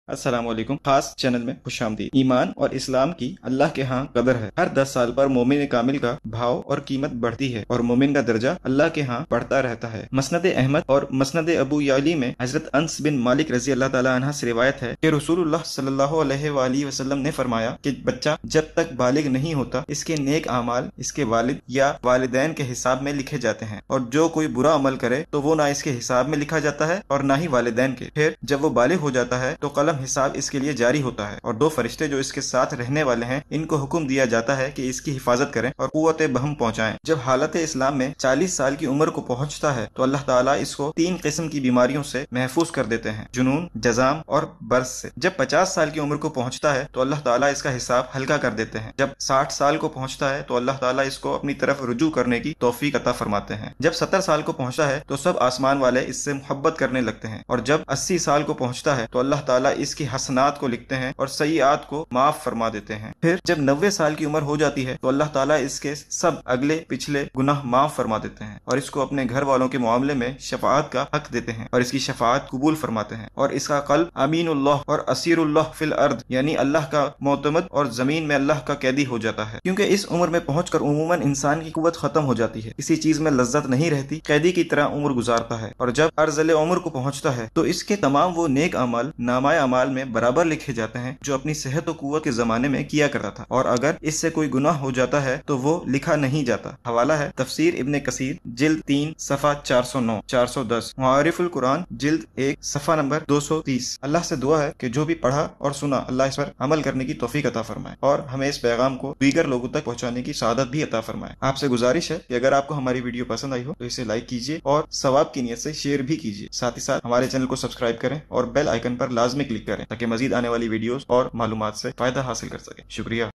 السلام علیکم۔ خاص چینل میں خوش آمدید۔ ایمان اور اسلام کی اللہ کے ہاں قدر ہے۔ ہر 10 سال پر مومن کامل کا بھاؤ اور قیمت بڑھتی ہے اور مومن کا درجہ اللہ کے ہاں بڑھتا رہتا ہے۔ مسند احمد اور مسند ابو یعلی میں حضرت انس بن مالک رضی اللہ تعالی عنہ سے روایت ہے کہ رسول اللہ صلی اللہ علیہ وآلہ وسلم نے فرمایا کہ بچہ جب تک بالغ نہیں ہوتا اس کے نیک اعمال اس کے والد یا والدین کے حساب میں لکھے جاتے ہیں، اور جو کوئی برا عمل کرے تو وہ نہ اس کے حساب میں لکھا جاتا ہے اور نہ ہی والدین کے۔ پھر جب وہ بالغ ہو جاتا ہے تو قلم حساب اس کے لیے جاری ہوتا ہے، اور 2 فرشتے جو اس کے ساتھ رہنے والے ہیں ان کو حکم دیا جاتا ہے کہ اس کی حفاظت کریں اور قوت بہم پہنچائیں۔ جب حالت اسلام میں 40 سال کی عمر کو پہنچتا ہے تو اللہ تعالیٰ اس کو 3 قسم کی بیماریوں سے محفوظ کر دیتے ہیں: جنون، جزام اور برس سے۔ جب 50 سال کی عمر کو پہنچتا ہے تو اللہ تعالیٰ اس کا حساب ہلکا کر دیتے ہیں۔ جب 60 سال کو پہنچتا ہے تو اللہ تعالیٰ اس کو اپنی طرف رجوع کرنے کی توفیق عطا فرماتے ہیں۔ جب 70 سال کو پہنچتا ہے تو سب آسمان والے اس سے محبت کرنے لگتے ہیں، اور جب 80 سال کو پہنچتا ہے تو اللہ تعالیٰ اس کی حسنات کو لکھتے ہیں اور سیئات کو معاف فرما دیتے ہیں۔ پھر جب 90 سال کی عمر ہو جاتی ہے تو اللہ تعالیٰ اس کے سب اگلے پچھلے گناہ معاف فرما دیتے ہیں اور اس کو اپنے گھر والوں کے معاملے میں شفاعت کا حق دیتے ہیں اور اس کی شفاعت قبول فرماتے ہیں، اور اس کا قلب امین اللہ اور اسیر اللہ فی الارض یعنی اللہ کا معتمد اور زمین میں اللہ کا قیدی ہو جاتا ہے۔ کیونکہ اس عمر میں پہنچ کر عموماً انسان کی قوت ختم ہو جاتی ہے، کسی چیز میں لذت نہیں رہتی، قیدی کی طرح عمر گزارتا ہے، اور جب ارذل عمر کو پہنچتا ہے تو اس کے تمام وہ نیک اعمال نامہ اعمال میں برابر لکھے جاتے ہیں جو اپنی صحت و قوت کے زمانے میں کیا کرتا تھا، اور اگر اس سے کوئی گناہ ہو جاتا ہے تو وہ لکھا نہیں جاتا۔ حوالہ ہے تفسیر ابن کثیر جلد 3 صفحہ 409 410، معارف القرآن جلد 1 صفحہ نمبر 230۔ اللہ سے دعا ہے کہ جو بھی پڑھا اور سنا اللہ اس پر عمل کرنے کی توفیق عطا فرمائے اور ہمیں اس پیغام کو دیگر لوگوں تک پہنچانے کی سعادت بھی عطا فرمائے۔ آپ سے گزارش ہے کہ اگر آپ کو ہماری ویڈیو پسند آئی ہو تو اسے لائک کیجیے اور ثواب کی نیت سے شیئر بھی کیجیے۔ ساتھ ہی ساتھ ہمارے چینل کو سبسکرائب کریں اور بیل آئیکن پر لازمی کلک کریں تاکہ مزید آنے والی ویڈیوز اور معلومات سے فائدہ حاصل کر سکیں۔ شکریہ۔